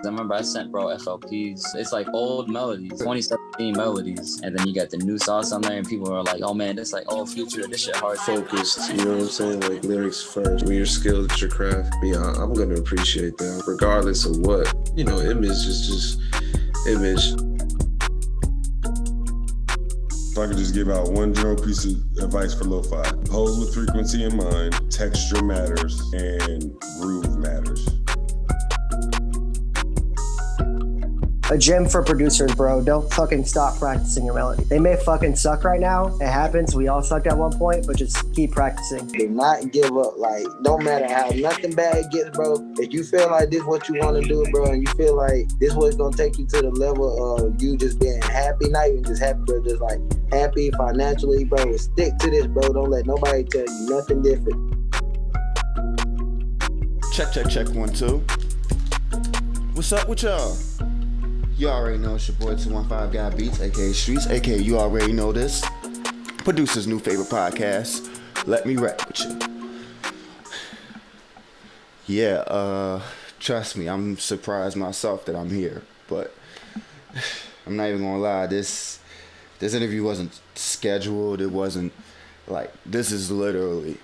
I remember I sent bro FLPs. It's like old melodies, 2017 melodies, and then you got the new sauce on there, and people are like, "Oh man, this like all Future. This shit hard." Focused, you know what I'm saying? Like lyrics first. When you're skilled at your craft, yeah, I'm gonna appreciate that, regardless of what. You know, image is just image. If I could just give out one general piece of advice for lo-fi: pose with frequency in mind, texture matters, and groove matters. A gym for producers, bro. Don't fucking stop practicing your melody. They may fucking suck right now. It happens. We all sucked at one point, but just keep practicing. Do not give up. Like, no matter how nothing bad gets, bro. If you feel like this is what you want to do, bro, and you feel like this is what's gonna take you to the level of you just being happy, not even just happy, but just like happy financially, bro. Stick to this, bro. Don't let nobody tell you nothing different. Check, 1, 2. What's up with y'all? You already know it's your boy 215 Guy Beats, aka Streets, aka you already know this. Producer's new favorite podcast. Let me rap with you. Yeah, trust me, I'm surprised myself that I'm here, but I'm not even gonna lie, this interview wasn't scheduled. It wasn't like, this is literally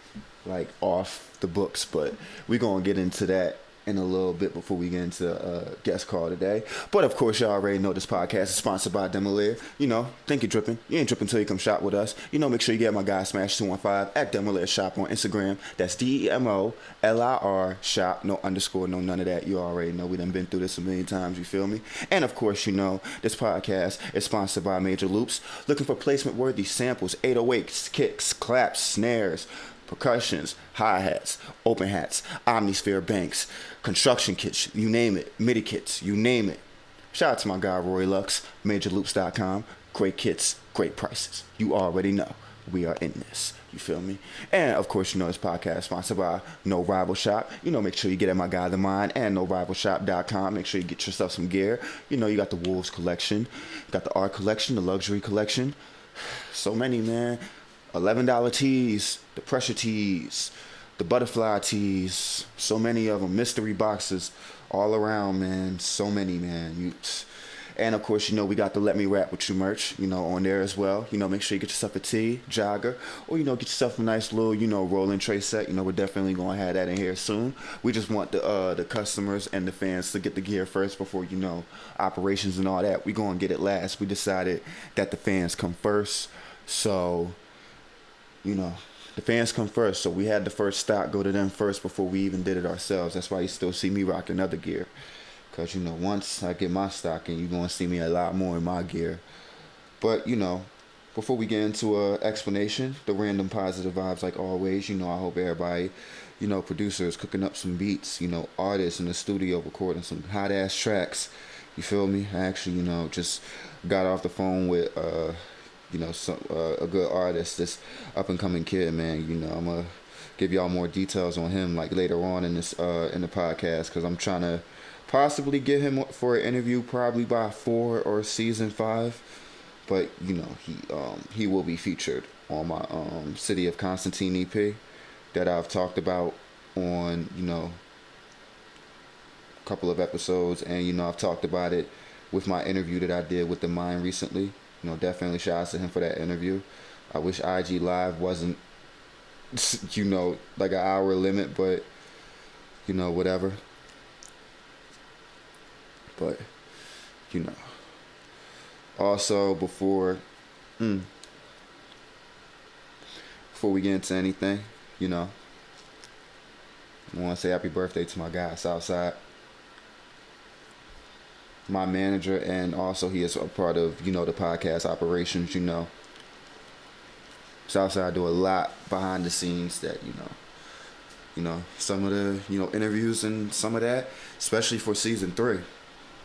like off the books, but we're gonna get into that in a little bit before we get into guest call today. But of course, y'all already know this podcast is sponsored by Demolier. You know, think you're dripping. You ain't dripping until you come shop with us. You know, make sure you get my guy Smash 215 at Demolier Shop on Instagram. That's DEMOLIR Shop. No underscore, no none of that. You already know we done been through this a million times. You feel me? And of course, you know, this podcast is sponsored by Major Loops. Looking for placement-worthy samples, 808s, kicks, claps, snares, percussions, hi-hats, open hats, omnisphere banks, construction kits, you name it, MIDI kits, you name it. Shout out to my guy Roy Lux, MajorLoops.com. Great kits, great prices. You already know we are in this. You feel me? And of course, you know this podcast is sponsored by No Rival Shop. You know, make sure you get at my guy The Mind and NoRivalShop.com. Make sure you get yourself some gear. You know, you got the Wolves collection, you got the art collection, the luxury collection. So many, man. $11 tees, the pressure tees, the butterfly tees, so many of them, mystery boxes all around, man. So many, man. And of course, you know, we got the Let Me Rap With You merch, you know, on there as well. You know, make sure you get yourself a tee, jogger, or, you know, get yourself a nice little, you know, rolling tray set. You know, we're definitely going to have that in here soon. We just want the customers and the fans to get the gear first before, you know, operations and all that. We going to get it last. We decided that the fans come first. So, you know, the fans come first, so we had the first stock go to them first before we even did it ourselves. That's why you still see me rocking other gear. Because, you know, once I get my stock in, you're going to see me a lot more in my gear. But, you know, before we get into an explanation, the random positive vibes like always, you know, I hope everybody, you know, producers cooking up some beats, you know, artists in the studio recording some hot-ass tracks. You feel me? I actually, you know, just got off the phone with, you know, a good artist, this up-and-coming kid, man. You know, I'm going to give y'all more details on him, like, later on in this in the podcast, because I'm trying to possibly get him for an interview probably by 4 or season 5. But, you know, he will be featured on my City of Constantine EP that I've talked about on, you know, a couple of episodes. And, you know, I've talked about it with my interview that I did with The Mind recently. You know, definitely shout out to him for that interview. I wish IG Live wasn't, you know, like an hour limit, but, you know, whatever. But, you know. Also, before we get into anything, you know, I want to say happy birthday to my guy, Southside. My manager, and also he is a part of, you know, the podcast operations. You know, Southside do a lot behind the scenes that, you know, some of the, you know, interviews and some of that, especially for season 3,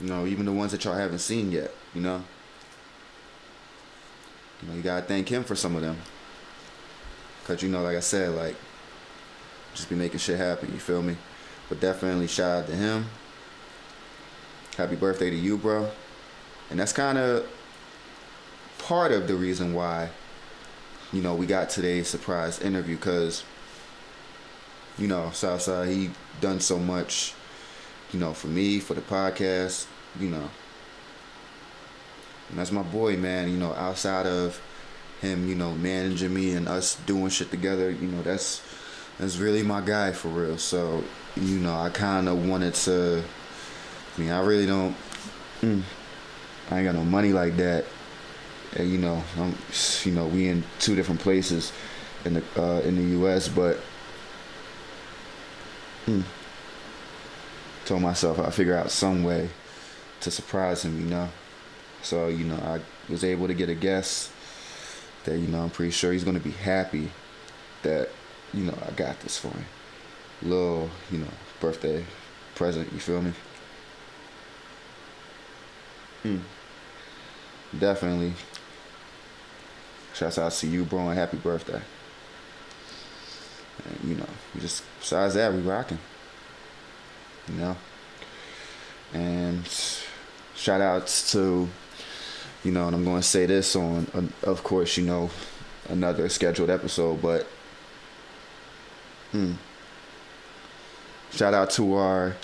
you know, even the ones that y'all haven't seen yet, you know, you gotta thank him for some of them, cause, you know, like I said, like, just be making shit happen, you feel me? But definitely shout out to him. Happy birthday to you, bro. And that's kind of part of the reason why, you know, we got today's surprise interview, because, you know, Southside, he done so much for me, for the podcast, and that's my boy, man. Outside of him, managing me and us doing shit together, that's really my guy for real. So, I kind of wanted to. I really don't. I ain't got no money like that, and we in two different places in the U.S. But told myself I'd figure out some way to surprise him, So I was able to get a guest that I'm pretty sure he's gonna be happy that I got this for him. Little birthday present. You feel me? Definitely. Shouts out to you, bro, and happy birthday. And, just besides that, we rocking. And shout outs to, and I'm going to say this on, of course, another scheduled episode, but shout out to our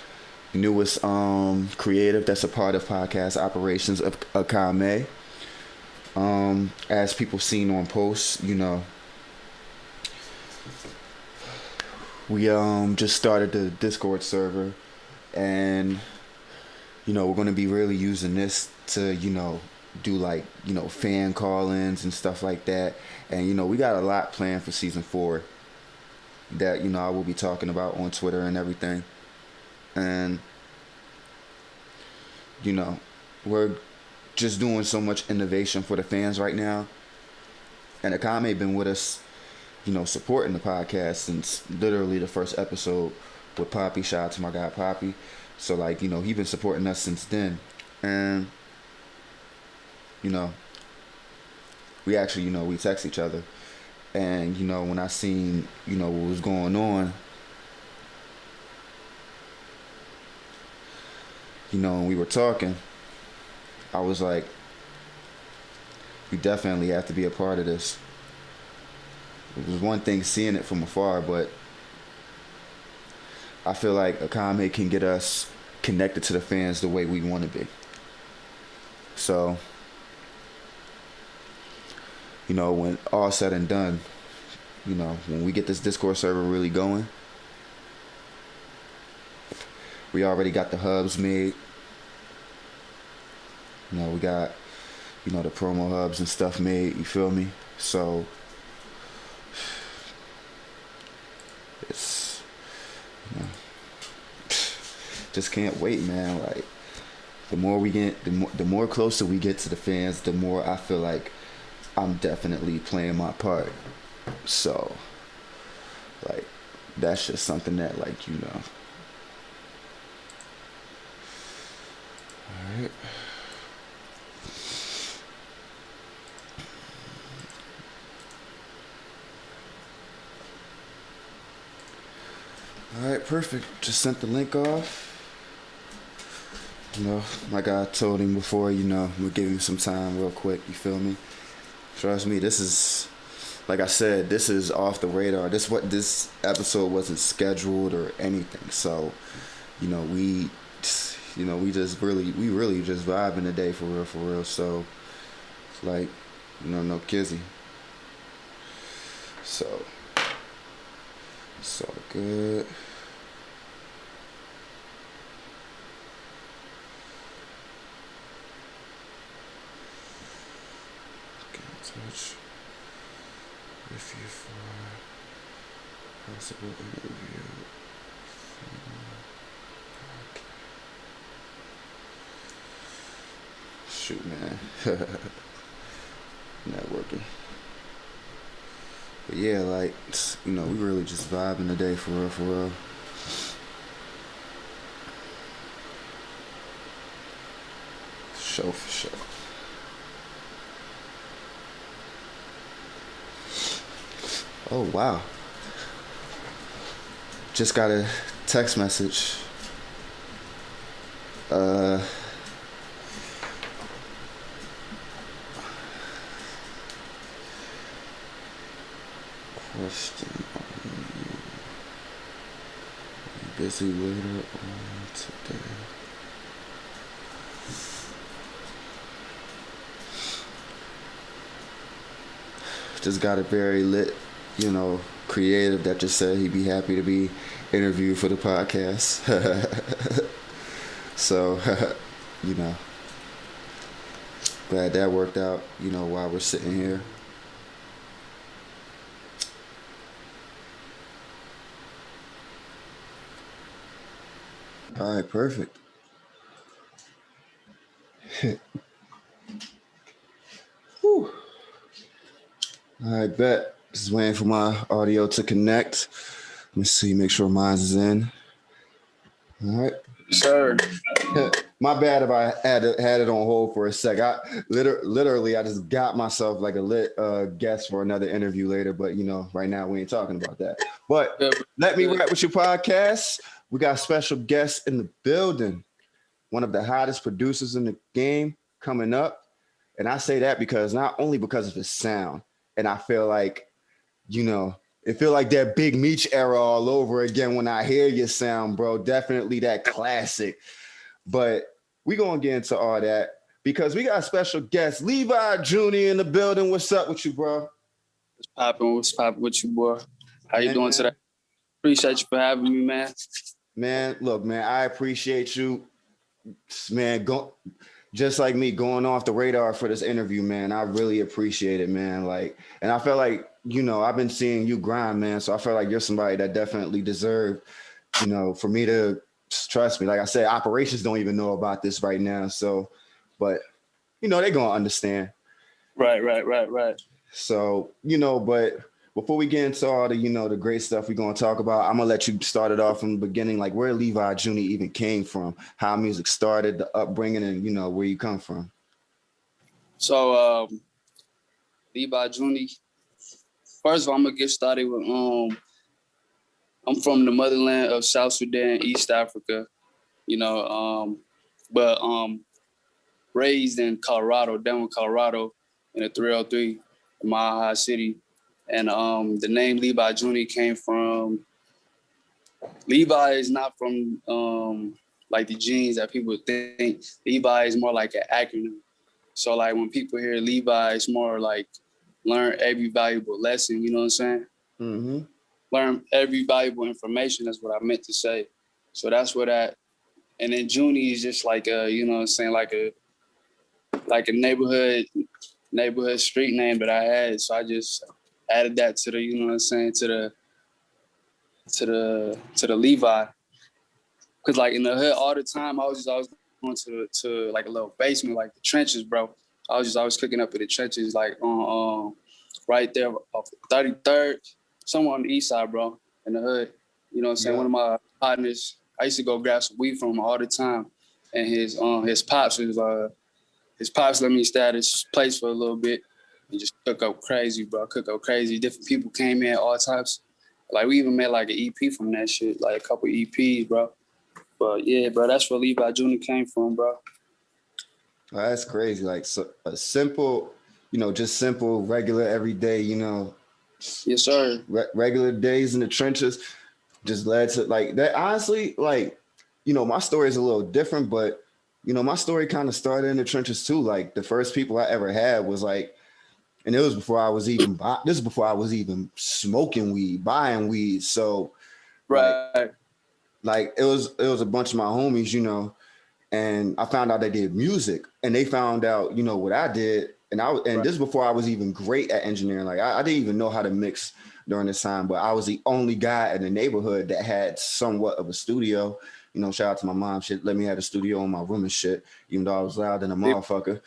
newest creative that's a part of podcast operations of Akame. As people seen on posts, we just started the Discord server, and we're going to be really using this to do like fan call-ins and stuff like that. And we got a lot planned for season 4 that I will be talking about on Twitter and everything. And we're just doing so much innovation for the fans right now. And Akame been with us, supporting the podcast since literally the first episode with Poppy. Shout out to my guy Poppy. So he been supporting us since then. And we actually, we text each other. And when I seen, what was going on, when we were talking, I was like, we definitely have to be a part of this. It was one thing seeing it from afar, but I feel like Akame can get us connected to the fans the way we want to be. So, when all said and done, when we get this Discord server really going, we already got the hubs made. We got, the promo hubs and stuff made, you feel me? So, it's, just can't wait, man. Like, the more we get, the more closer we get to the fans, the more I feel like I'm definitely playing my part. So, like, that's just something that, like, Alright. Alright, perfect. Just sent the link off. Like I told him before, we'll give him some time real quick, you feel me? Trust me, this is, like I said, this is off the radar. This episode wasn't scheduled or anything. So, we really just vibing today for real. So, it's like, no kizzy. So, it's all good. Get in touch with you for possible interview. Shoot, man. Networking. But yeah, like, we really just vibing today for real. For sure. Oh, wow. Just got a text message. Question: Are you busy later on today. Just got it very lit, creative that just said he'd be happy to be interviewed for the podcast. So, glad that worked out, while we're sitting here. All right, perfect. Whew. All right, bet. Just waiting for my audio to connect. Let me see, make sure mine's is in. All right. Sure. My bad if I had it on hold for a sec. I literally I just got myself like a lit guest for another interview later, but right now we ain't talking about that. But let me wrap with your podcast. We got special guests in the building. One of the hottest producers in the game coming up. And I say that not only because of his sound, and I feel like, it feel like that Big Meech era all over again when I hear your sound, bro. Definitely that classic. But we gonna get into all that because we got a special guest, Levi Juney in the building. What's up with you, bro? What's popping with you, boy? How you doing today? Appreciate you for having me, man. Man, look, man, I appreciate you, man. Just like me, going off the radar for this interview, man. I really appreciate it, man. And I feel like, I've been seeing you grind, man. So I feel like you're somebody that definitely deserved, for me to trust me. Like I said, operations don't even know about this right now. So, but, they're going to understand. Right. So, but before we get into all the, the great stuff we're going to talk about, I'm going to let you start it off from the beginning, like where Levi Juney even came from, how music started, the upbringing, and, where you come from. So, Levi Juney, first of all, I'm going to get started with, I'm from the motherland of South Sudan, East Africa, but raised in Colorado, Denver, Colorado, in a 303 in Mile High City. And the name Levi Juney came from, Levi is not from like the genes that people think. Levi is more like an acronym. So like when people hear Levi, it's more like learn every valuable lesson, you know what I'm saying? Mm-hmm. Learn every valuable information, that's what I meant to say. So that's what that, and then Juney is just like a, you know what I'm saying, like a neighborhood street name that I had. So I just added that to the, you know what I'm saying, to the Levi. Cause like in the hood all the time, I was always going to like a little basement, like the trenches, bro. I was always cooking up in the trenches, like on right there off 33rd, somewhere on the east side, bro, in the hood. You know what I'm saying? Yeah. One of my partners, I used to go grab some weed from him all the time. And his pops let me stay at his place for a little bit and just cook up crazy, bro. Different people came in, all types. Like we even made like an EP from that shit, like a couple EPs, bro. But yeah, bro, that's where Levi Juney came from, bro. Well, that's crazy. Like so a simple, just simple, regular, everyday, Yes, sir. Regular days in the trenches just led to like that. Honestly, like, my story is a little different, but my story kind of started in the trenches too. Like the first people I ever had was like, and it was before I was even smoking weed, buying weed. So, right. Like it was a bunch of my homies, and I found out they did music, and they found out, what I did, and this is before I was even great at engineering. Like I didn't even know how to mix during this time, but I was the only guy in the neighborhood that had somewhat of a studio. Shout out to my mom. Shit, let me have a studio in my room and shit, even though I was loud than a motherfucker.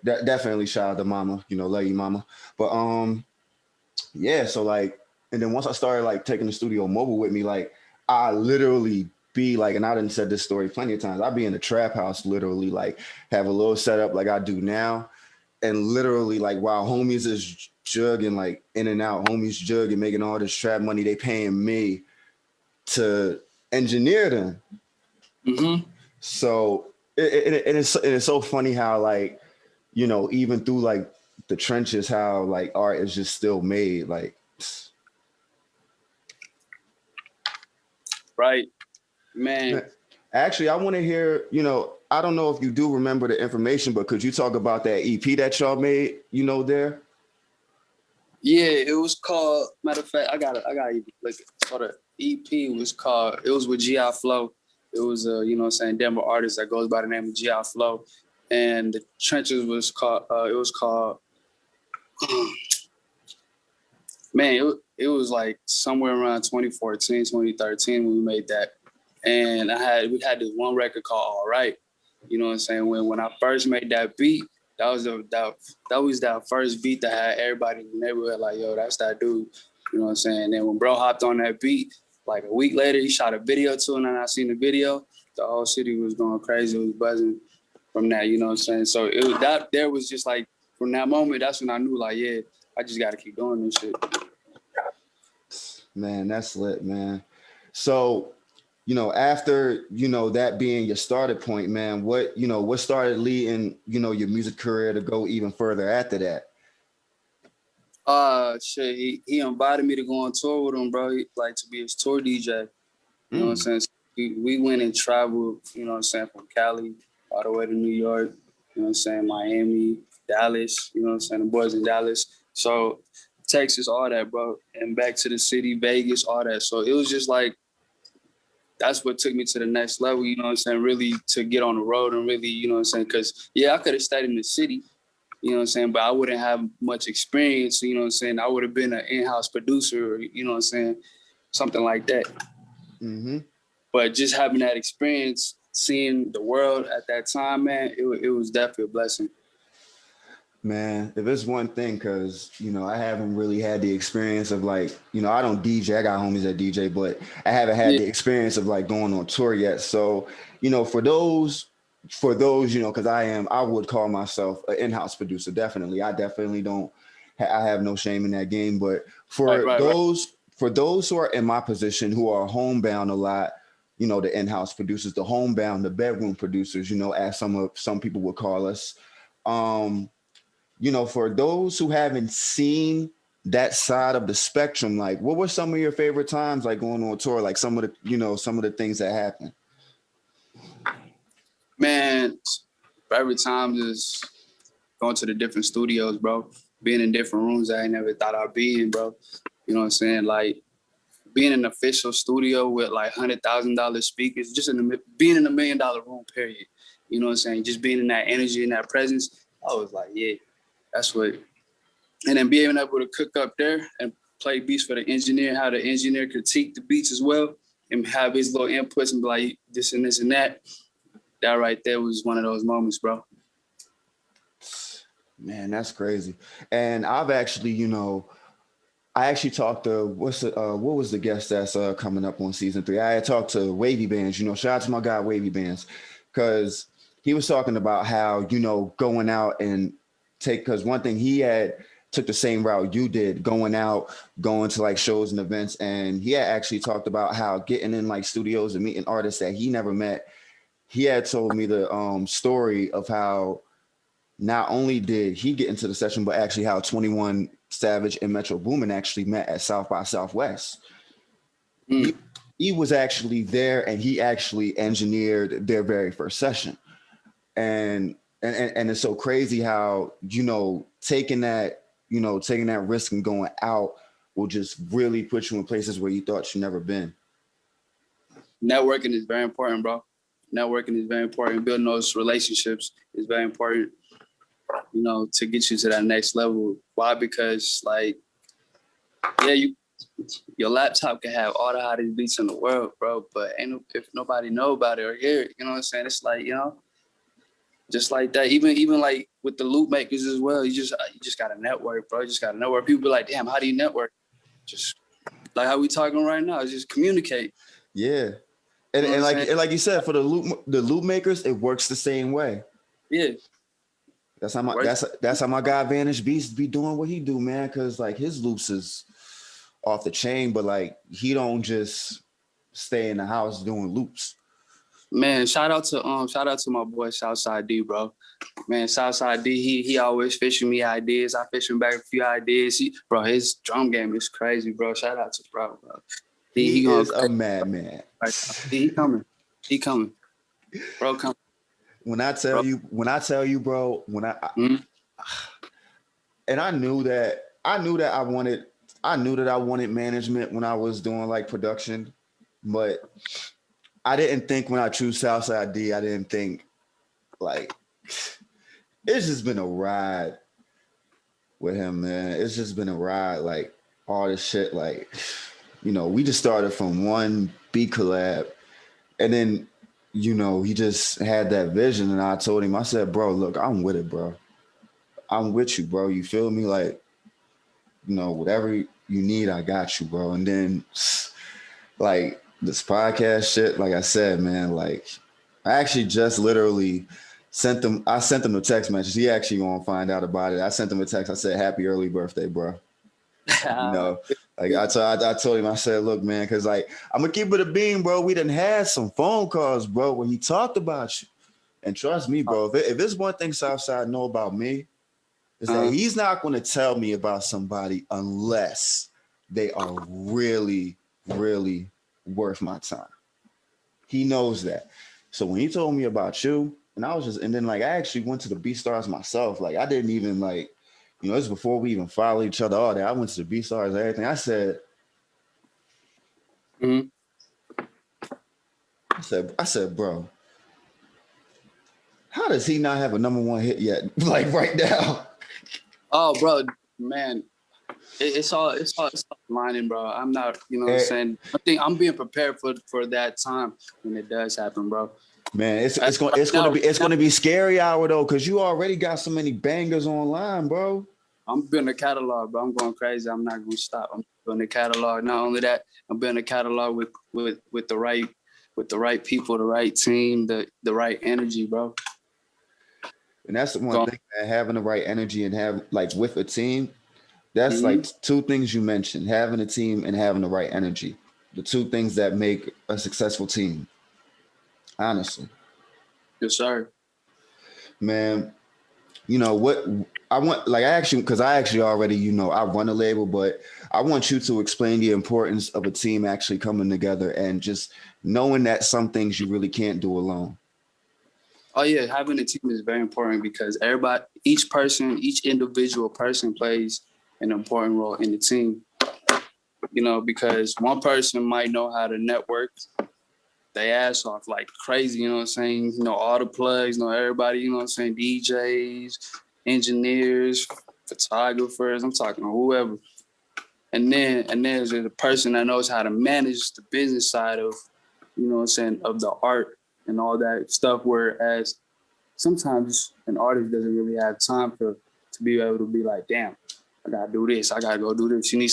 Definitely shout out to mama. Love you, mama. But yeah. So like, and then once I started like taking the studio mobile with me, like I literally be like, and I done said this story plenty of times. I'd be in the trap house, literally like have a little setup like I do now, and literally like while homies is jugging like in and out, homies jugging, making all this trap money, they paying me to engineer them. Mm-hmm. So it's so funny how like, even through like the trenches, how like art is just still made. Like right. Man. Actually, I want to hear, I don't know if you do remember the information, but could you talk about that EP that y'all made, there? Yeah, it was called, matter of fact, I got even look it. So the EP was called, it was with G.I. Flow. It was a, Denver artist that goes by the name of G.I. Flow. And the Trenches was called, man, it was like somewhere around 2014, 2013 when we made that. And we had this one record called All Right. You know what I'm saying? When I first made that beat, that was that first beat that had everybody in the neighborhood like, yo, that's that dude. You know what I'm saying? And then when bro hopped on that beat, like a week later, he shot a video to it, and I seen the video. The whole city was going crazy. It was buzzing from that, you know what I'm saying? So it was that there was just like, from that moment, that's when I knew like, yeah, I just got to keep doing this shit. Man, that's lit, man. So, after, that being your starting point, man, what started leading, your music career to go even further after that? Shit, he invited me to go on tour with him, bro. He, like, to be his tour DJ. You know what I'm saying? So we went and traveled, you know what I'm saying, from Cali all the way to New York, you know what I'm saying, Miami, Dallas, you know what I'm saying, the boys in Dallas. So Texas, all that, bro. And back to the city, Vegas, all that. So it was just like, that's what took me to the next level, you know what I'm saying, really to get on the road and really, you know what I'm saying, because, yeah, I could have stayed in the city, you know what I'm saying, but I wouldn't have much experience, you know what I'm saying. I would have been an in-house producer, or, you know what I'm saying, something like that. Mm-hmm. But just having that experience, seeing the world at that time, man, it was definitely a blessing. Man, if it's one thing, because, I haven't really had the experience of like, I don't DJ, I got homies that DJ, but I haven't had the experience of like going on tour yet. So, for those, because I would call myself an in-house producer. Definitely. I definitely don't, I have no shame in that game. But for those who are in my position, who are homebound a lot, the in-house producers, the homebound, the bedroom producers, as some people would call us, for those who haven't seen that side of the spectrum, like what were some of your favorite times, like going on tour, like some of the things that happened? Man, favorite times is going to the different studios, bro. Being in different rooms I ain't never thought I'd be in, bro. You know what I'm saying? Like being in an official studio with like $100,000 speakers, just being in $1 million room, period. You know what I'm saying? Just being in that energy and that presence, I was like, yeah, that's what. And then being able to cook up there and play beats for the engineer, how the engineer critique the beats as well, and have his little inputs and be like this and this and that. That right there was one of those moments, bro. Man, that's crazy. And I've actually, I actually talked to what was the guest that's coming up on season 3? I had talked to Wavy Bands, shout out to my guy Wavy Bands, because he was talking about how, going out and because one thing he had took the same route you did, going to like shows and events. And he had actually talked about how getting in like studios and meeting artists that he never met. He had told me the story of how not only did he get into the session, but actually how 21 Savage and Metro Boomin actually met at South by Southwest. He was actually there, and he actually engineered their very first session. And it's so crazy how, taking that risk and going out will just really put you in places where you thought you never been. Networking is very important, bro. Networking is very important. Building those relationships is very important, to get you to that next level. Why? Because like, yeah, your laptop can have all the hottest beats in the world, bro, but if nobody know about it or hear it, you know what I'm saying? It's like, just like that. Even like with the loop makers as well, you just gotta network, bro. You just gotta network. People be like, damn, how do you network? Just like how we talking right now, just communicate. Yeah. And like you said, for the loop makers, it works the same way. Yeah. That's how my guy Vanish Beast be doing what he do, man. Cause like his loops is off the chain, but like he don't just stay in the house doing loops. Man, shout out to my boy Southside D, bro. Man, Southside D, he always fishing me ideas. I fish him back a few ideas. His drum game is crazy, bro. Shout out to bro. He is gonna a madman. he coming. He coming. Bro, come. When I tell you, bro, Mhm. and I knew that I wanted management when I was doing like production, but I didn't think when I chose Southside D, I didn't think like it's just been a ride with him, man. It's just been a ride, like all this shit, like we just started from one beat collab, and then he just had that vision, and I told him, I said, bro, look, I'm with it, bro. I'm with you, bro. You feel me? Like, whatever you need, I got you, bro. And then, like, this podcast shit, like I said, man, like, I actually just literally sent him a text message. He actually gonna find out about it. I sent him a text. I said, happy early birthday, bro. Like I told him, I said, look, man, because like I'm gonna keep it a beam, bro. We done had some phone calls, bro, where he talked about you. And trust me, bro, if there's one thing Southside know about me, is that he's not gonna tell me about somebody unless they are really, really worth my time. He knows that. So when he told me about you, and then like I actually went to the B Stars myself. Like I didn't even like, this is before we even followed each other, all that. I went to the B Stars and everything. I said, bro, how does he not have a #1 hit yet? Like right now. Oh, bro, man, it's all lining, bro. I'm not, what I'm saying. I think I'm being prepared for that time when it does happen, bro. Man, it's gonna be scary hour though, because you already got so many bangers online, bro. I'm building a catalog, bro. I'm going crazy. I'm not gonna stop. I'm building a catalog. Not only that, I'm building a catalog with the right people, the right team, the right energy, bro. And that's the one thing, man, having the right energy and have like with a team. That's like two things you mentioned: having a team and having the right energy. The two things that make a successful team. Honestly. Yes, sir. Man, what I want, like I actually already, I run a label, but I want you to explain the importance of a team actually coming together and just knowing that some things you really can't do alone. Oh yeah, having a team is very important because each individual person plays an important role in the team. Because one person might know how to network they ass off like crazy, you know what I'm saying? All the plugs, everybody, you know what I'm saying? DJs, engineers, photographers, I'm talking to whoever. And then there's a person that knows how to manage the business side of, of the art and all that stuff. Whereas sometimes an artist doesn't really have time to be able to be like, damn, I gotta do this, I gotta go do this. You need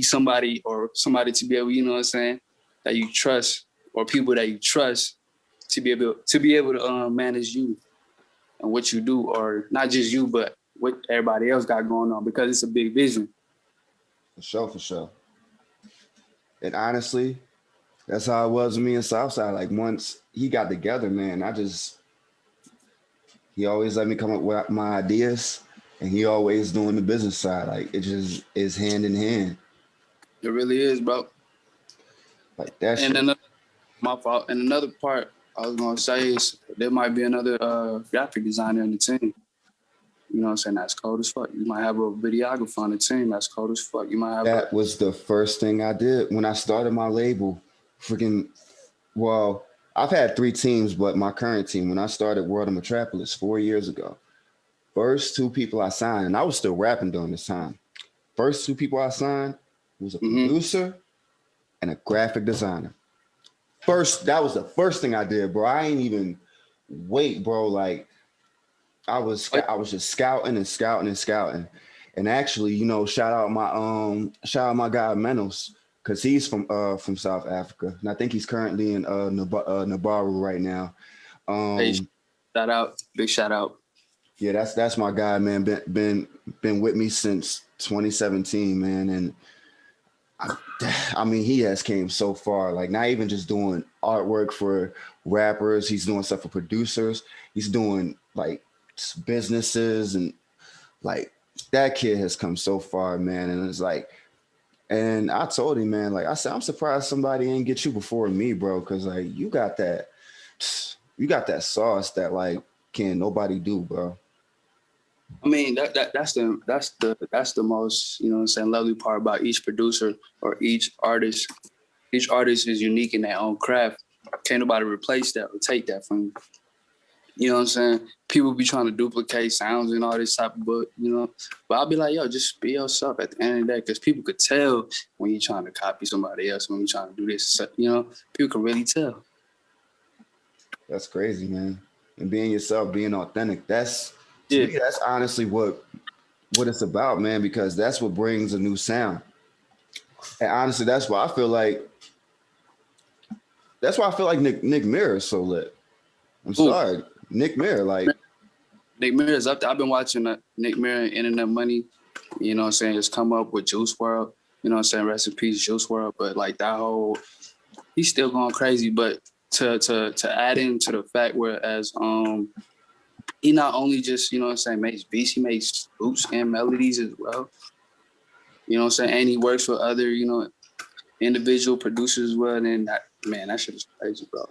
somebody to be able, you know what I'm saying, that you trust, or people that you trust to be able to manage you and what you do, or not just you, but what everybody else got going on, because it's a big vision. For sure. And honestly, that's how it was with me and Southside. Like once he got together, man, he always let me come up with my ideas, and he always doing the business side. Like it just is hand in hand. It really is, bro. Like that shit. My fault. And another part I was gonna say is there might be another graphic designer in the team. You know what I'm saying? That's cold as fuck. You might have a videographer on the team. That's cold as fuck. You might have that was the first thing I did when I started my label. Well, I've had 3 teams, but my current team, when I started World of Metropolis 4 years ago, first 2 people I signed, and I was still rapping during this time. First 2 people I signed was a producer and a graphic designer. That was the first thing I did, bro. I ain't even wait, bro. Like I was just scouting. And actually, shout out my guy Menos, because he's from South Africa, and I think he's currently in Nabaru right now. Big shout out. Yeah, that's my guy, man. Been with me since 2017, man, and I mean, he has came so far. Like not even just doing artwork for rappers, he's doing stuff for producers. He's doing like businesses, and like that kid has come so far, man. And it's like And I told him, man, like I said, I'm surprised somebody ain't get you before me, bro, because like you got that sauce that like can't nobody do, bro. I mean, that's the most, you know what I'm saying, lovely part about each producer or each artist. Each artist is unique in their own craft. Can't nobody replace that or take that from you. You know what I'm saying? People be trying to duplicate sounds and all this type of book, you know. But I'll be like, yo, just be yourself at the end of the day, because people could tell when you're trying to copy somebody else, when you're trying to do this, you know, people can really tell. That's crazy, man. And being yourself, being authentic, that's to Yeah. me, that's honestly what it's about, man, because that's what brings a new sound. And honestly, that's why I feel like Nick Mirror is so lit. I'm sorry. Nick Mirror, like Nick Mirror's up there. I've been watching Nick Mirror and Internet Money, you know what I'm saying, just come up with Juice WRLD, you know what I'm saying, rest in peace, Juice WRLD. But like that whole, he's still going crazy. But to add into the fact whereas he not only just, you know what I'm saying, makes beats, he makes loops and melodies as well. You know what I'm saying? And he works with other, you know, individual producers as well. And that shit is crazy, bro.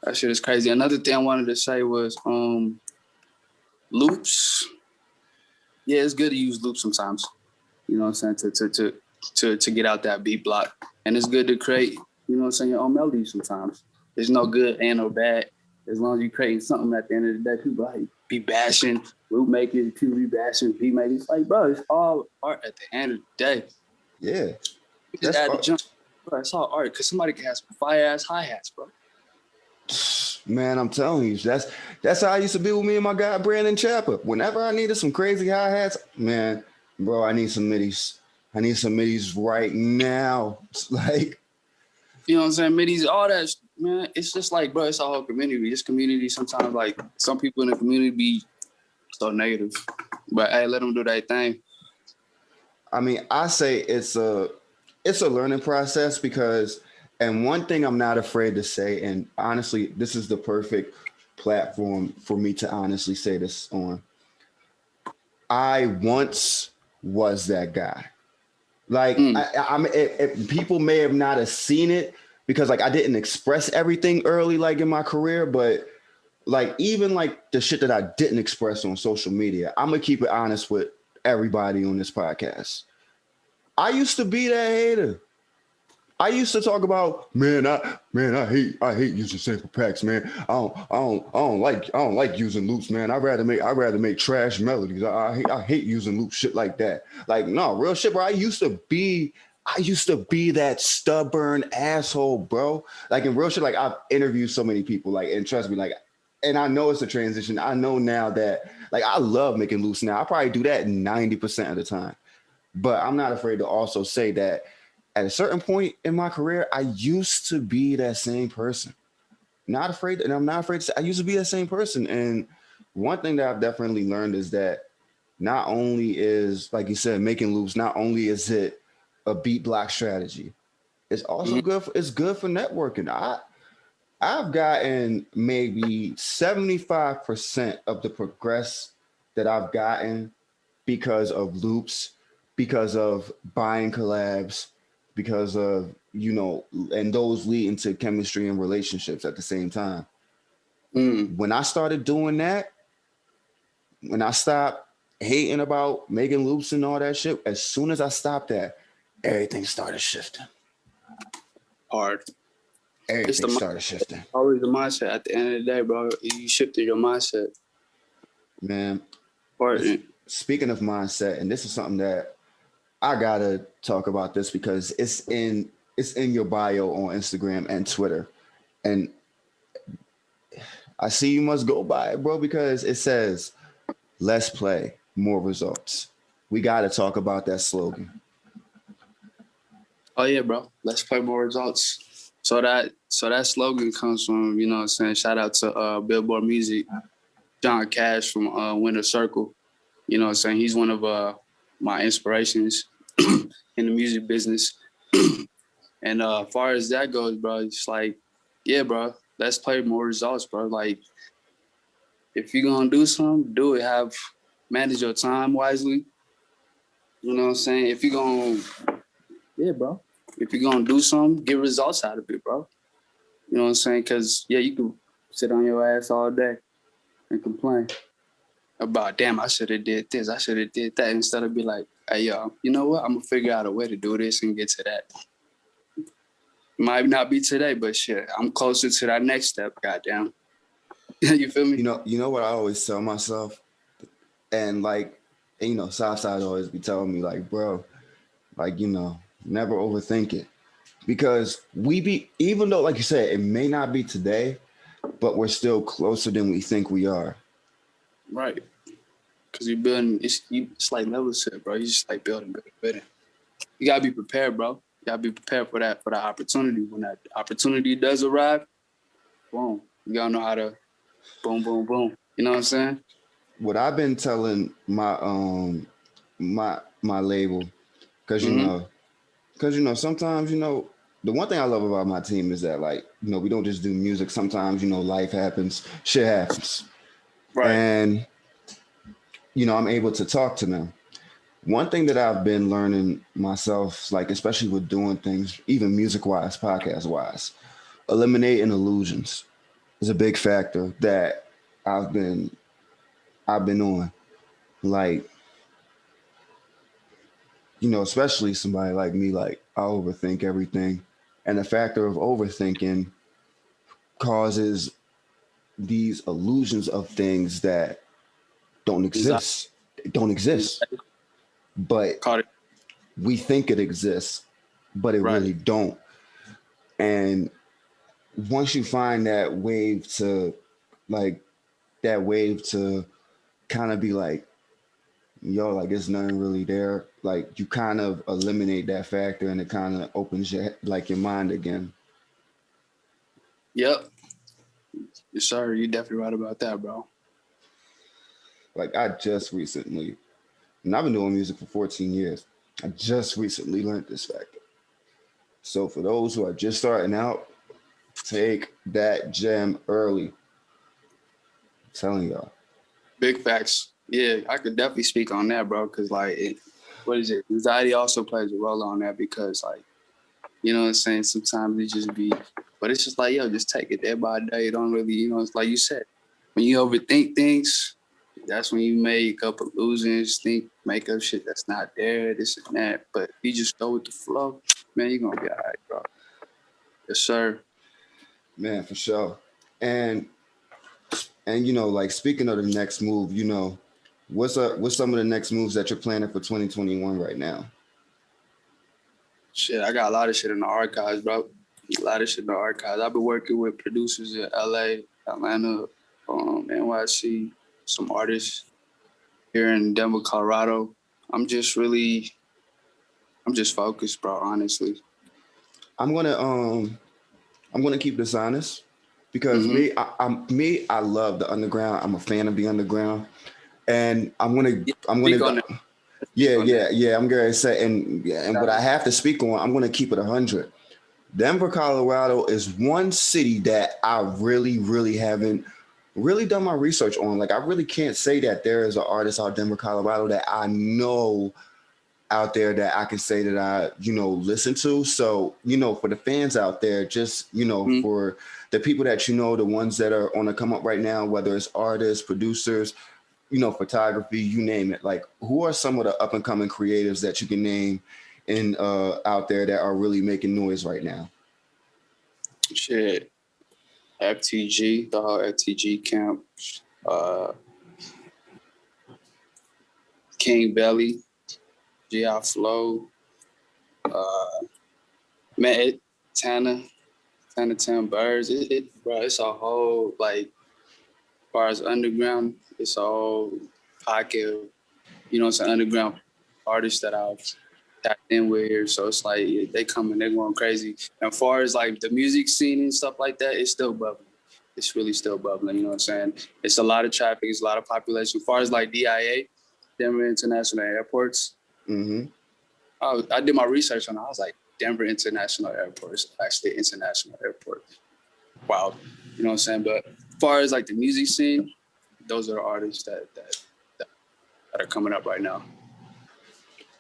That shit is crazy. Another thing I wanted to say was loops. Yeah, it's good to use loops sometimes. You know what I'm saying? To get out that beat block. And it's good to create, you know what I'm saying, your own melodies sometimes. There's no good and no bad. As long as you're creating something at the end of the day, people like be bashing loop makers, people be bashing beat makers. It's like, bro, it's all art at the end of the day. Yeah. You just add the jump. Bro, it's all art because somebody can have some fire-ass hi-hats, bro. Man, I'm telling you, that's how I used to be with me and my guy Brandon Chapper. Whenever I needed some crazy hi-hats, man, bro, I need some middies. I need some middies right now. It's like, you know what I'm saying, middies, all that, man, it's just like, bro, it's a whole community. This community sometimes, like, some people in the community be so negative. But hey, let them do their thing. I mean, I say it's a learning process because, and one thing I'm not afraid to say, and honestly, this is the perfect platform for me to honestly say this on. I once was that guy. Like, people may have not have seen it because, like, I didn't express everything early, like in my career, but like even like the shit that I didn't express on social media, I'm gonna keep it honest with everybody on this podcast. I used to be that hater. I used to talk about, I hate using sample packs, man. I don't like using loops, man. I'd rather make trash melodies. I hate using loops, shit like that. Like, no, real shit, bro. I used to be that stubborn asshole, bro. Like in real shit, like I've interviewed so many people, like, and trust me, like, and I know it's a transition. I know now that, like, I love making loops now. I probably do that 90% of the time. But I'm not afraid to also say that at a certain point in my career, I used to be that same person. Not afraid, and I'm not afraid to say I used to be that same person. And one thing that I've definitely learned is that not only is, like you said, making loops, not only is it a beat block strategy, it's also it's good for networking. I've gotten maybe 75% of the progress that I've gotten because of loops, because of buying collabs, because of, you know, and those lead into chemistry and relationships at the same time. When I started doing that, when I stopped hating about making loops and all that shit, as soon as I stopped that, everything started shifting. Hard. Everything started shifting. Always the mindset. At the end of the day, bro, you shifted your mindset. Man, Important. Speaking of mindset, and this is something that I gotta talk about this because it's in your bio on Instagram and Twitter, and I see you must go by it, bro, because it says less play, more results. We gotta talk about that slogan. Oh yeah, bro. Let's play more results. So that slogan comes from, you know what I'm saying, shout out to Billboard Music, John Cash from Winter Circle. You know what I'm saying? He's one of my inspirations in the music business. And as far as that goes, bro, it's like, yeah, bro, let's play more results, bro. Like, if you're gonna do something, do it. Manage your time wisely. You know what I'm saying? If you're going to, yeah, bro. If you're going to do something, get results out of it, bro. You know what I'm saying? Because, yeah, you can sit on your ass all day and complain about, damn, I should have did this, I should have did that, instead of be like, hey, yo, you know what? I'm going to figure out a way to do this and get to that. Might not be today, but shit, I'm closer to that next step, goddamn. You feel me? You know what I always tell myself? And like, you know, Southside always be telling me, like, bro, like, you know, never overthink it. Because even though, like you said, it may not be today, but we're still closer than we think we are. Right. Because you're building, it's like level set, bro. You just like building. You gotta be prepared, bro. You gotta be prepared for that opportunity. When that opportunity does arrive, boom, you gotta know how to boom, boom, boom. You know what I'm saying? What I've been telling my my label, because you know, sometimes, you know, the one thing I love about my team is that, like, you know, we don't just do music. Sometimes, you know, life happens, shit happens, Right. and you know, I'm able to talk to them. One thing that I've been learning myself, like especially with doing things, even music wise, podcast wise, eliminating illusions is a big factor that I've been on. Like, you know, especially somebody like me, like I overthink everything. And the factor of overthinking causes these illusions of things that don't exist. They don't exist. But Caught it. we think it exists, but it Right. really don't. And once you find that wave to kind of be like, yo, like there's nothing really there. Like you kind of eliminate that factor and it kind of opens your mind again. Yep. Yes, sir. You're definitely right about that, bro. Like I just recently, and I've been doing music for 14 years. I just recently learned this factor. So for those who are just starting out, take that gem early. I'm telling y'all. Big facts. Yeah, I could definitely speak on that, bro. Because what is it? Anxiety also plays a role on that because, like, you know what I'm saying? Sometimes it just be, but it's just like, yo, just take it day by day. Don't really, you know, it's like you said, when you overthink things, that's when you make up illusions, make up shit that's not there, this and that. But if you just go with the flow, man, you're gonna be all right, bro. Yes, sir. Man, for sure. And you know, like speaking of the next move, you know, what's some of the next moves that you're planning for 2021 right now? Shit, I got a lot of shit in the archives, bro. A lot of shit in the archives. I've been working with producers in LA, Atlanta, NYC, some artists here in Denver, Colorado. I'm just focused, bro, honestly. I'm gonna keep this honest because I love the underground. I'm a fan of the underground, and I'm gonna I'm gonna say and what I have to speak on, I'm gonna keep it 100. Denver, Colorado is one city that I really, really haven't really done my research on. Like I really can't say that there is an artist out Denver, Colorado that I know out there that I can say that I, you know, listen to. So, you know, for the fans out there, just, you know, for the people that, you know, the ones that are on the come up right now, whether it's artists, producers, you know, photography, you name it. Like, who are some of the up and coming creatives that you can name in out there that are really making noise right now? Shit. FTG, the whole FTG camp. King Belly, G.I. Flow, man, Tana Birds. Bro, it's a whole, like, as far as underground, it's a whole pocket of, you know, it's an underground artist that I've tapped in with here. So it's like they coming, they're going crazy. And as far as like the music scene and stuff like that, it's still bubbling. It's really still bubbling, you know what I'm saying? It's a lot of traffic, it's a lot of population. As far as like DIA, Denver International Airports, I did my research on it. I was like, Denver International Airport is actually an international airport. Wow. You know what I'm saying? But as far as like the music scene, those are the artists that are coming up right now.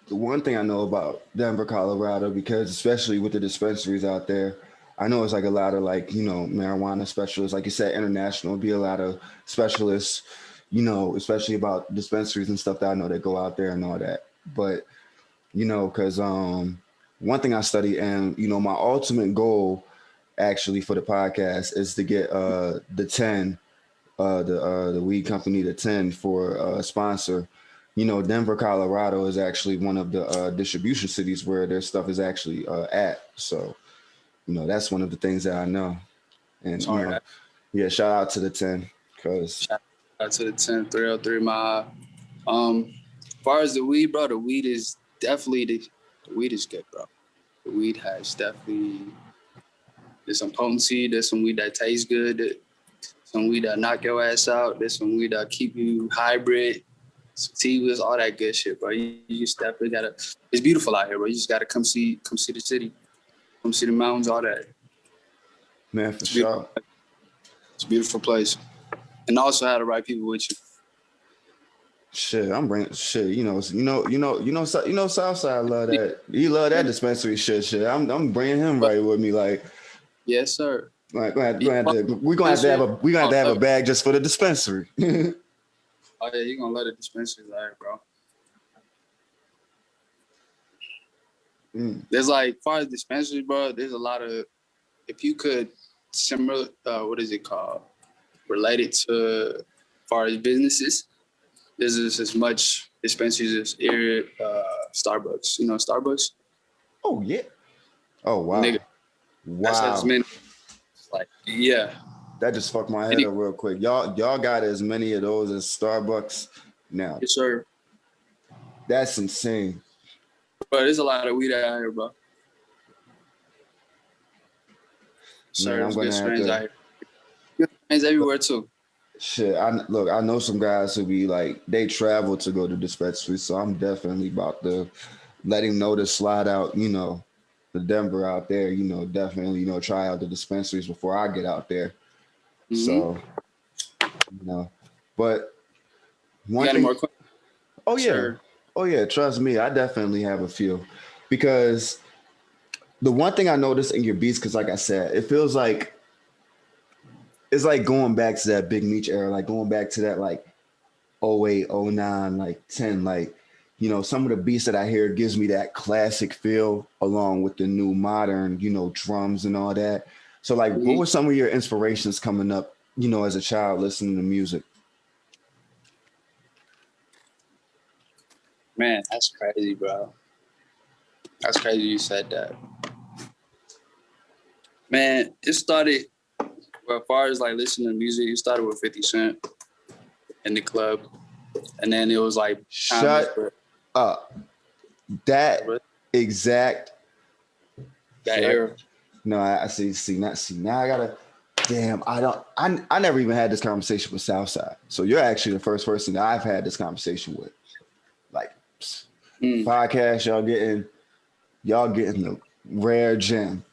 the one thing I know about Denver, Colorado, because especially with the dispensaries out there, I know it's like a lot of like, marijuana specialists, like you said, international, be a lot of specialists, especially about dispensaries and stuff that I know that go out there and all that. But, because one thing I study and, my ultimate goal actually for the podcast is to get the 10, the weed company, the 10 for a sponsor. Denver, Colorado is actually one of the distribution cities where their stuff is actually at. So, that's one of the things that I know. And, yeah, shout out to the 10. Shout out to the 10, 303 mile. As far as the weed, bro, the weed is definitely, the weed is good, bro. The weed has definitely, there's some potency, there's some weed that tastes good, some weed that knock your ass out, there's some weed that keep you hybrid, some T-Wiz, all that good shit, bro. You just definitely gotta, it's beautiful out here, bro. You just gotta come see the city, come see the mountains, all that. Man, for sure. It's a beautiful place. And also have the right people with you. Shit, I'm bringing shit. Southside love that. He love that dispensary shit. I'm bringing him right with me. Like, yes, sir. Like, we're gonna have to have a bag just for the dispensary. Oh yeah, you're gonna let the dispensary out here, bro. There's like, as far as dispensaries, bro, there's a lot of, if you could similar, what is it called? Related to, as far as businesses, there's as much dispensaries as area, Starbucks. You know Starbucks? Oh yeah. Oh wow. Nigga, wow. That's as many. Like, yeah. That just fucked my head up real quick. Y'all got as many of those as Starbucks now. Yes, sir. That's insane. But there's a lot of weed out here, bro. Sir, I'm gonna have strains out here. Good strains everywhere too. Shit, I know some guys who be like, they travel to go to dispensaries, so I'm definitely about to let him know to slide out, the Denver out there, definitely, try out the dispensaries before I get out there. So, but one thing. More questions? Oh yeah, sure. Oh yeah. Trust me, I definitely have a few, because the one thing I noticed in your beats, because like I said, it feels like it's like going back to that Big Meech era, like going back to that like 08, 09, like 10, like, some of the beats that I hear gives me that classic feel along with the new modern, drums and all that. So like, what were some of your inspirations coming up, as a child listening to music? Man, that's crazy, bro. That's crazy you said that. Man, it started, well, as far as like listening to music, it started with 50 Cent in the club. And then it was like, shut up. That exact era. No, I see. Now I gotta. Damn, I never even had this conversation with Southside. So you're actually the first person that I've had this conversation with. Like, podcast, y'all getting the rare gem.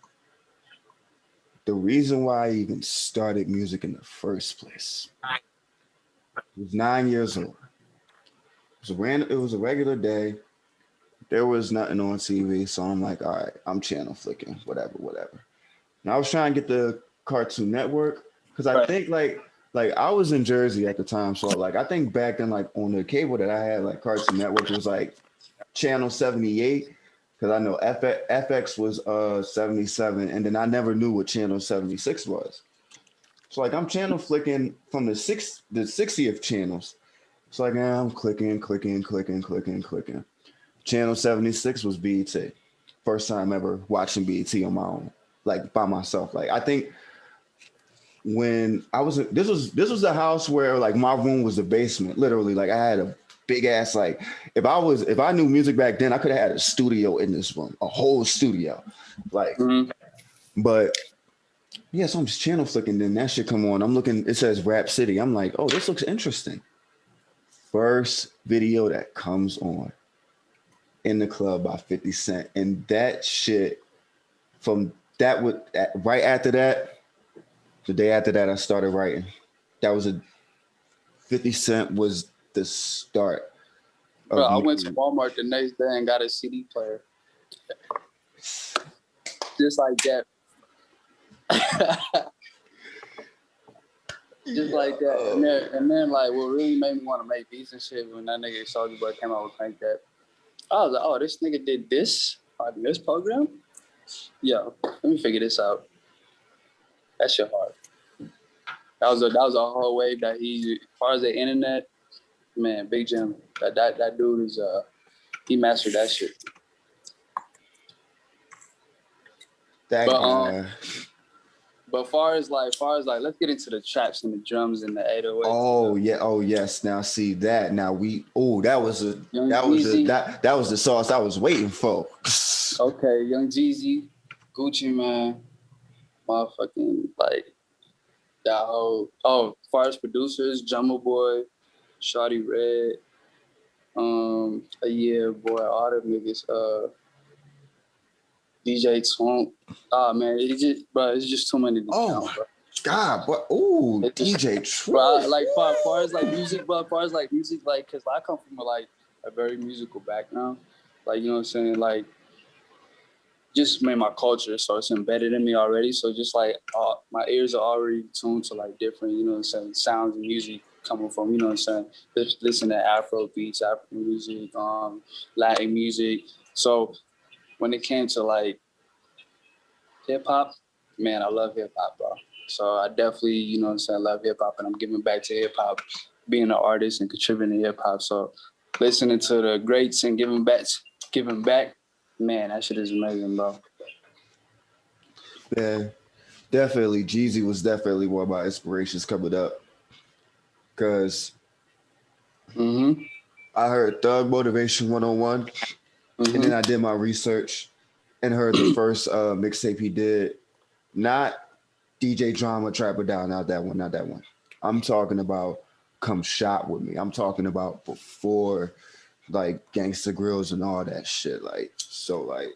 The reason why I even started music in the first place. I was 9 years old. It was a regular day. There was nothing on TV, so I'm like, all right, I'm channel flicking, whatever. And I was trying to get the Cartoon Network, because I think like I was in Jersey at the time, so like I think back then, like on the cable that I had, like Cartoon Network was like channel 78, because I know FX was 77, and then I never knew what channel 76 was. So like I'm channel flicking from the 60th channels. So like I'm clicking. Channel 76 was BET. First time ever watching BET on my own, like by myself. Like I think when I was, this was the house where like my room was the basement, literally. Like I had a big ass, like if I knew music back then, I could have had a studio in this room, a whole studio. Like, but yeah, so I'm just channel flicking, then that shit come on. I'm looking, it says Rap City. I'm like, oh, this looks interesting. First video that comes on, In the Club by 50 Cent. And that shit, right after that, the day after that, I started writing. 50 Cent was the start Bro, I went to Walmart the next day and got a CD player. Just like that. Just like that. And then like what really made me want to make beats and shit when that nigga Soulja Boy came out with Crank That. I was like, oh, this nigga did this on this program? Yo, let me figure this out. That shit hard. That was a whole wave that he, as far as the internet, man, Big Jim. That dude is he mastered that shit. But far as like, let's get into the traps and the drums and the 808s. Oh yeah, oh yes. Now see that. Now that was the sauce I was waiting for. Okay, Young Jeezy, Gucci Man, motherfucking like that whole. Oh, as far as producers, Soulja Boy, Shawty Red, yeah, boy, all them niggas. DJ Twunk. Oh man, it's just too many to count, bro. God, but DJ Twunk. Bro, like far as like music, bro, like, cause I come from a very musical background. Like, you know what I'm saying? Like, just made my culture, so it's embedded in me already. So just like my ears are already tuned to like different, you know what I'm saying, sounds and music coming from, you know what I'm saying? Just listen to Afro beats, African music, Latin music. So when it came to like hip hop, man, I love hip hop, bro. So I definitely, you know what I'm saying, love hip hop, and I'm giving back to hip hop, being an artist and contributing to hip hop. So listening to the greats and giving back, man, that shit is amazing, bro. Yeah, definitely. Jeezy was definitely one of my inspirations coming up. Cause I heard Thug Motivation 101. And then I did my research and heard the first mixtape he did. Not DJ Drama Trapper Down, not that one. I'm talking about Come Shop With Me. I'm talking about before like Gangsta Grills and all that shit. Like, so like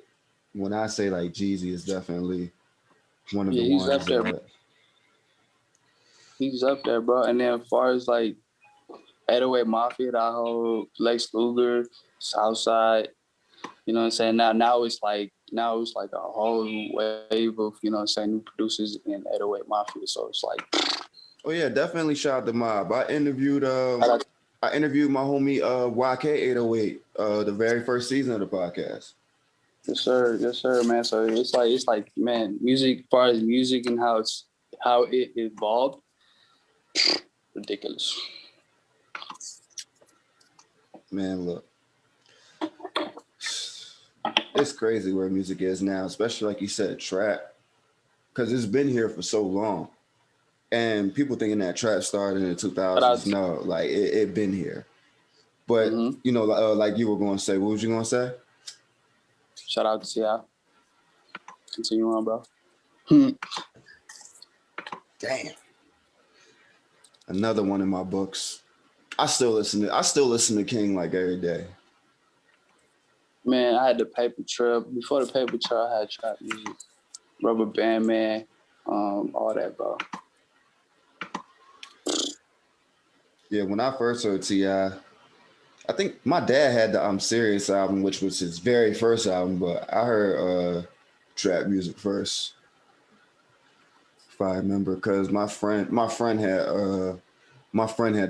when I say like Jeezy is definitely one of the ones up there. He's up there, bro. And then as far as like 808 Mafia, that whole Lex Luger, Southside, you know what I'm saying? Now it's like a whole wave of, you know what I'm saying, new producers in 808 Mafia. So it's like, oh yeah, definitely shout out to Mob. I interviewed my homie YK808 the very first season of the podcast. Yes sir, man. So it's like man, music, as far as music and how it evolved, ridiculous. Man, look. It's crazy where music is now, especially like you said, trap, because it's been here for so long, and people thinking that trap started in the 2000s. No, like it been here, but you know, like you were going to say, what was you going to say? Shout out to T.I. Continue on, bro. Damn, another one in my books. I still listen to King like every day. Man, I had the Paper Trail. Before the Paper Trail, I had trap music, Rubber Band Man, all that, bro. Yeah, when I first heard T.I., I think my dad had the I'm Serious album, which was his very first album, but I heard trap music first, if I remember, because my friend had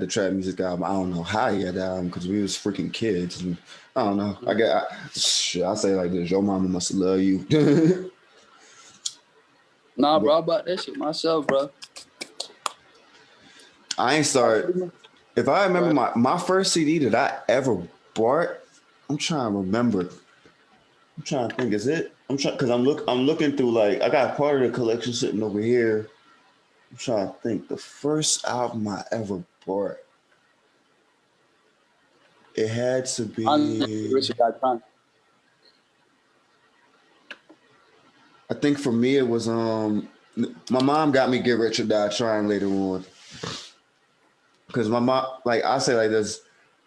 the trap music album. I don't know how he had that album because we was freaking kids. And I don't know. I say like this: your mama must love you. Nah, bro, I bought that shit myself, bro. I ain't started. If I remember my first CD that I ever bought, I'm trying to remember. I'm trying to think. Is it? Because I'm looking through, like, I got part of the collection sitting over here. I'm trying to think. The first album I ever bought. It had to be. I think for me it was my mom got me Get Rich or Die Trying later on. Because my mom, like, I say like this,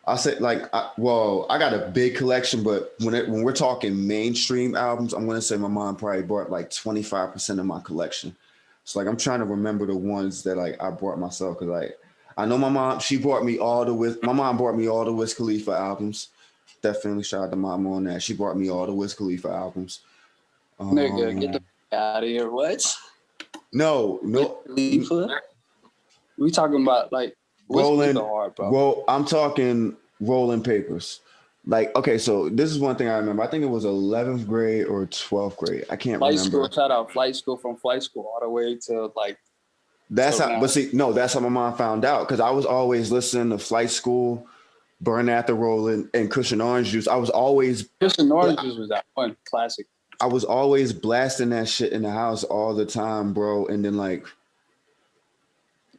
I got a big collection, but when we're talking mainstream albums, I'm gonna say my mom probably bought like 25% of my collection. So like I'm trying to remember the ones that like I bought myself, because like I know my mom bought me all the Wiz Khalifa albums. definitely shout out to Mama on that. She brought me all the Wiz Khalifa albums. Nigga, get the out of here. What? No. Khalifa? We talking about like Rolling. hard, bro. I'm talking Rolling Papers. Like, okay, so this is one thing I remember. I think it was 11th grade or 12th grade. I can't remember. School, shout out Flight School, from Flight School all the way to like. That's how. Now. But see, no, that's how my mom found out because I was always listening to Flight School, Burn After Rolling, and Cushion Orange Juice. I was always Cushion Orange Juice was that one classic. I was always blasting that shit in the house all the time, bro. And then like,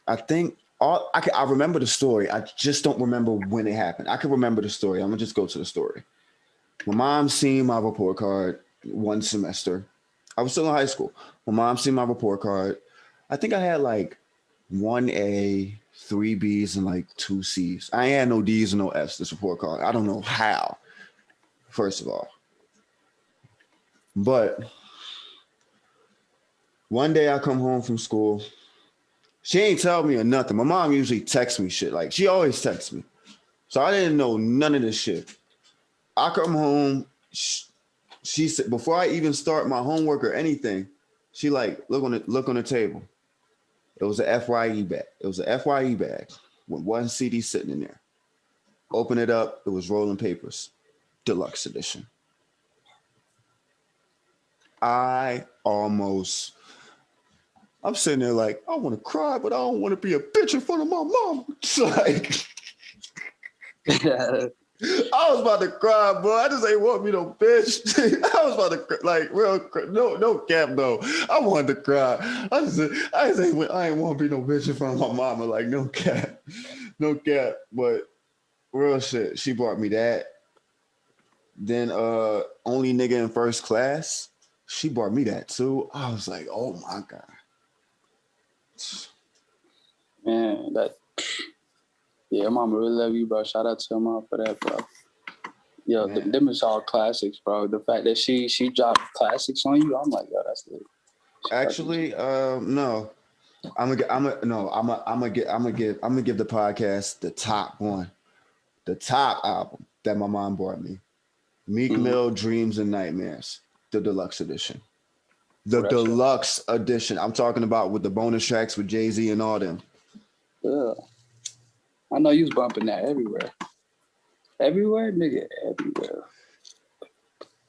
I think. I remember the story. I just don't remember when it happened. I can remember the story. I'm gonna just go to the story. My mom seen my report card one semester. I was still in high school. My mom seen my report card. I think I had like 1 A, 3 B's, and like 2 C's. I ain't had no D's and no F's, this report card. I don't know how, first of all. But one day I come home from school. She ain't tell me or nothing. My mom usually texts me shit. Like, she always texts me. So I didn't know none of this shit. I come home. She said, before I even start my homework or anything, she like, look on the table. It was a FYE bag. It was a FYE bag with 1 CD sitting in there. Open it up. It was Rolling Papers, deluxe edition. I'm sitting there like, I want to cry, but I don't want to be a bitch in front of my mom. It's like, I was about to cry, bro. I just ain't want me no bitch. I was about to cry, like, real, no cap though. I wanted to cry. I ain't want to be no bitch in front of my mama. Like, no cap. But real shit. She brought me that. Then Only Nigga in First Class. She brought me that too. I was like, oh my God. Man, mama really love you, bro. Shout out to her mom for that, bro. Yo, them is all classics, bro. The fact that she dropped classics on you, I'm like, yo, that's lit. Actually, no. I'm gonna give the podcast the top one, the top album that my mom brought me. Meek Mill, Dreams and Nightmares, the deluxe edition. The deluxe edition. I'm talking about with the bonus tracks with Jay-Z and all them. Yeah. I know you was bumping that everywhere. Everywhere, nigga, everywhere.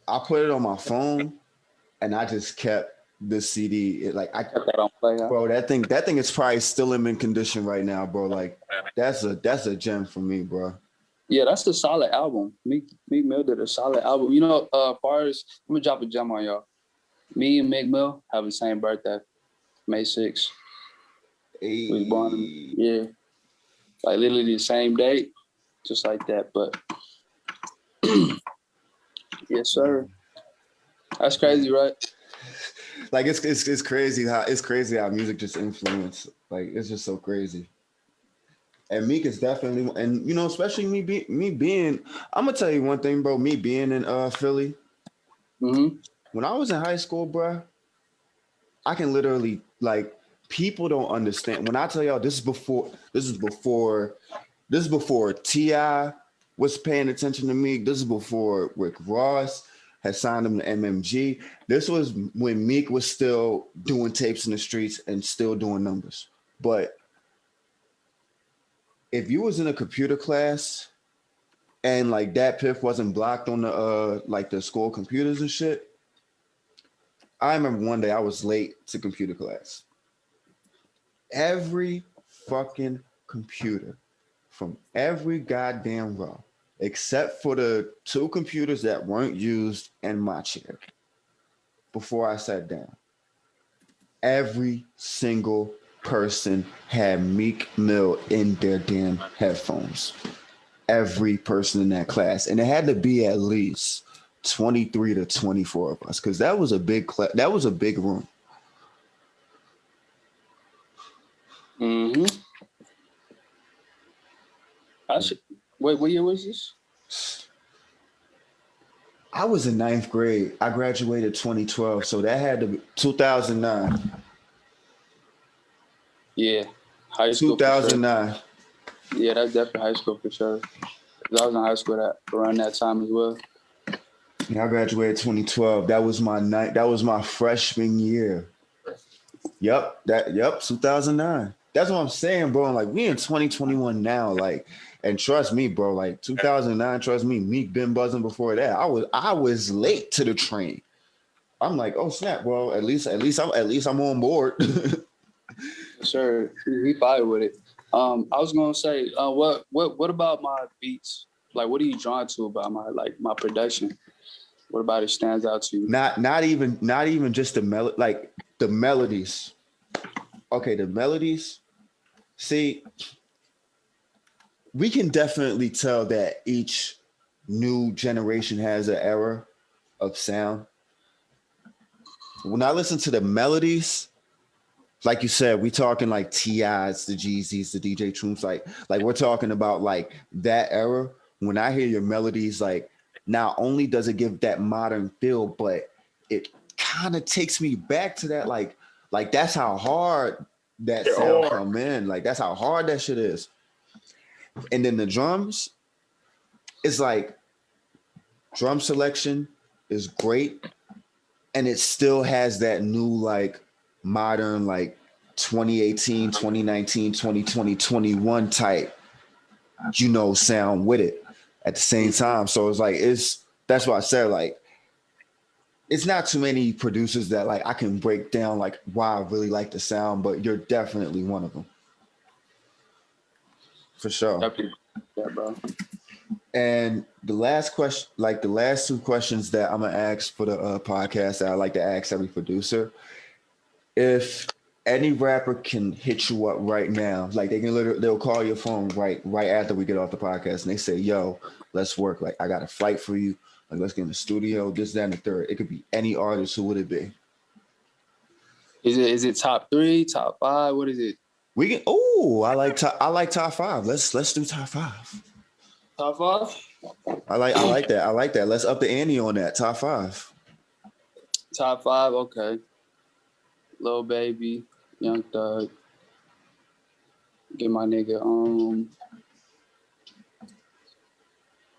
I put it on my phone and I just kept the CD. I kept that on play, huh? Bro, that thing is probably still in mint condition right now, bro. Like that's a gem for me, bro. Yeah, that's a solid album. Meek Mill did a solid album. You know, far as I'm gonna drop a gem on y'all. Me and Meek Mill have the same birthday, May 6th. Hey. We was born, yeah, like literally the same date, just like that. But yes, sir. That's crazy, right? Like it's crazy how music just influenced. Like it's just so crazy. And Meek is definitely, and you know, especially me being. I'm gonna tell you one thing, bro. Me being in Philly. Mm-hmm. When I was in high school, bro, I can literally, like, people don't understand. When I tell y'all this is before T.I. was paying attention to Meek. This is before Rick Ross had signed him to MMG. This was when Meek was still doing tapes in the streets and still doing numbers. But if you was in a computer class and like that piff wasn't blocked on the like the school computers and shit, I remember one day I was late to computer class. Every fucking computer from every goddamn row, except for the 2 computers that weren't used in my chair before I sat down, every single person had Meek Mill in their damn headphones. Every person in that class. And it had to be at least 23 to 24 of us, because that was a big that was a big room. Mm-hmm. Wait, what year was this? I was in 9th grade. I graduated 2012, so that had to be 2009. Yeah, high school. 2009. Sure. Yeah, that's definitely high school for sure. I was in high school around that time as well. Yeah, I graduated 2012. That was my freshman year. Yep, 2009. That's what I'm saying, bro. Like, we in 2021 now, like, and trust me, bro, like 2009, trust me, Meek been buzzing before that. I was late to the train. I'm like, oh snap, bro. At least I'm on board. Sure, we fired with it. I was gonna say, what about my beats? Like, what are you drawn to about my production? What about it stands out to you? Not even just the melodies. Okay, the melodies. See, we can definitely tell that each new generation has an era of sound. When I listen to the melodies, like you said, we talking like T.I.'s, the Jeezys, the DJ Troops, like we're talking about like that era. When I hear your melodies, like, not only does it give that modern feel, but it kind of takes me back to that, like that's how hard that sound come in. Like, that's how hard that shit is. And then the drums, it's like drum selection is great, and it still has that new, like, modern, like 2018, 2019, 2020, 21 type, sound with it at the same time. So it's like, that's why I said, like, it's not too many producers that, like, I can break down, like, why I really like the sound, but you're definitely one of them. For sure. Yeah, bro. And the last question, like the last two questions that I'm gonna ask for the podcast, that I like to ask every producer: if any rapper can hit you up right now, like they'll call your phone right after we get off the podcast, and they say, "Yo, let's work. Like, I got a flight for you. Like, let's get in the studio. This, that, and the third." It could be any artist. Who would it be? Is it top 3, top 5? What is it? We can. Oh, I like top 5. Let's do top 5. Top 5? I like that. I like that. Let's up the ante on that. Top 5. Top 5, okay. Lil Baby, Young Thug. Get my nigga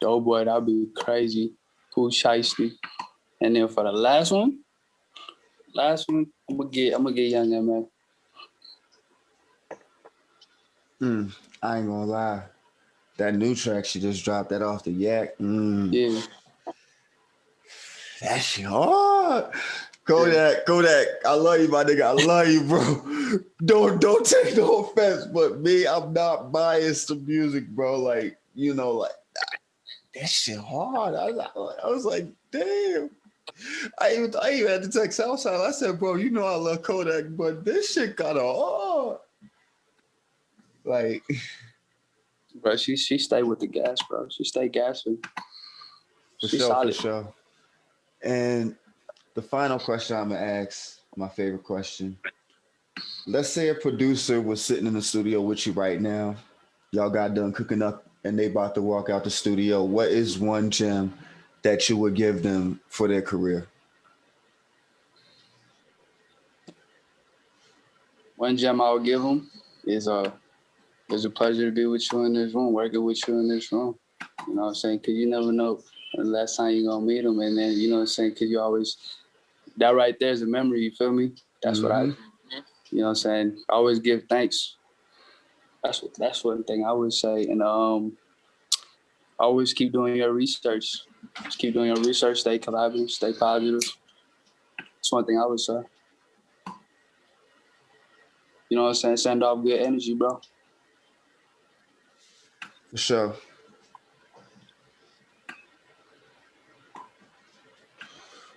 Doughboy, that'd be crazy. Pooh Shiesty. And then for the last one, I'm gonna get Young M.A. I ain't gonna lie. That new track she just dropped, that off the yak. Yeah. That shit hard. Kodak, I love you, my nigga. I love you, bro. Don't take no offense, but me, I'm not biased to music, bro. Like, like that shit hard. I was like, damn. I even had to text Southside. I said, bro, I love Kodak, but this shit got hard. Like, bro, she stayed with the gas, bro. She stayed gassing. For sure. And the final question I'm gonna ask, my favorite question. Let's say a producer was sitting in the studio with you right now. Y'all got done cooking up and they about to walk out the studio. What is one gem that you would give them for their career? One gem I would give them is it's a pleasure to be with you in this room, working with you in this room. You know what I'm saying? Because you never know the last time you're going to meet them. And then, you know what I'm saying? Because you always, that right there is a memory, you feel me? That's what you know what I'm saying? I always give thanks. That's one thing I would say. And always keep doing your research. Just keep doing your research, stay collaborative, stay positive. That's one thing I would say. You know what I'm saying? Send off good energy, bro. For sure.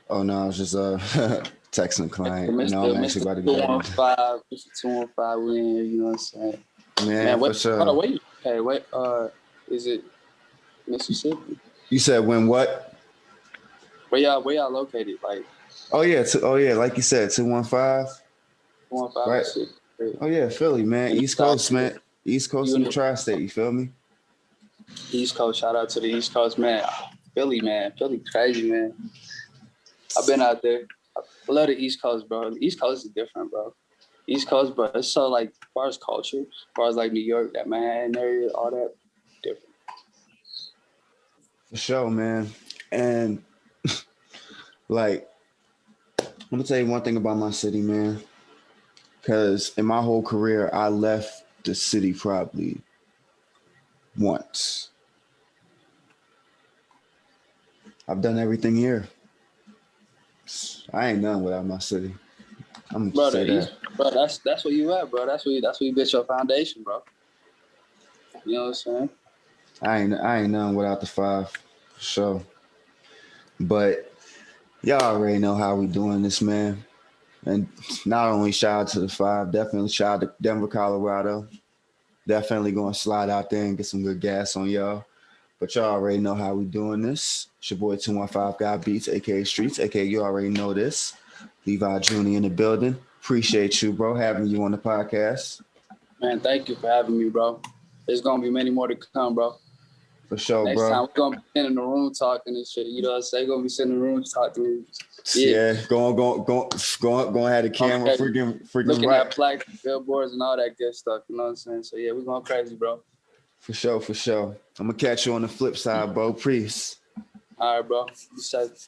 Oh no, I was just texting a client. Mr. I'm actually about to get 215, Mr. 215, we in here, you know what I'm saying? Man, wait, for sure. Hold on, wait. Hey, wait, is it Mississippi? You said when what? Where y'all located? Like, oh yeah, like you said, 215. 215, right? Oh yeah, Philly, man. East Coast, man. East Coast and the tri-state, you feel me? East Coast, shout out to the East Coast, man. Philly, man. Philly crazy, man. I've been out there. I love the East Coast, bro. The East Coast is different, bro. East Coast, bro, it's so, like, as far as culture, as far as, like, New York, that Manhattan area, all that, different. For sure, man. And like, I'm gonna tell you one thing about my city, man. Because in my whole career, I left the city probably once. I've done everything here. I ain't nothing without my city. I'm gonna say that. Bro, that's where you at, bro. That's where you built your foundation, bro. You know what I'm saying? I ain't nothing without the five, for sure. But y'all already know how we doing this, man. And not only shout out to the five, definitely shout out to Denver, Colorado. Definitely gonna slide out there and get some good gas on y'all. But y'all already know how we doing this. It's your boy 215 Guy Beats, aka Streets, aka you already know this. Levi Juney in the building. Appreciate you, bro, having you on the podcast. Man, thank you for having me, bro. There's gonna be many more to come, bro. For sure, Next bro. time we're gonna be sitting in the room talking and shit. You know what I'm saying? Gonna be sitting in the room talking. Yeah, go ahead the camera, Okay. freaking Looking right. at plaques, billboards, and all that good stuff. You know what I'm saying? So yeah, we're going crazy, bro. For sure. I'm gonna catch you on the flip side, bro. Peace. All right, bro. Be safe.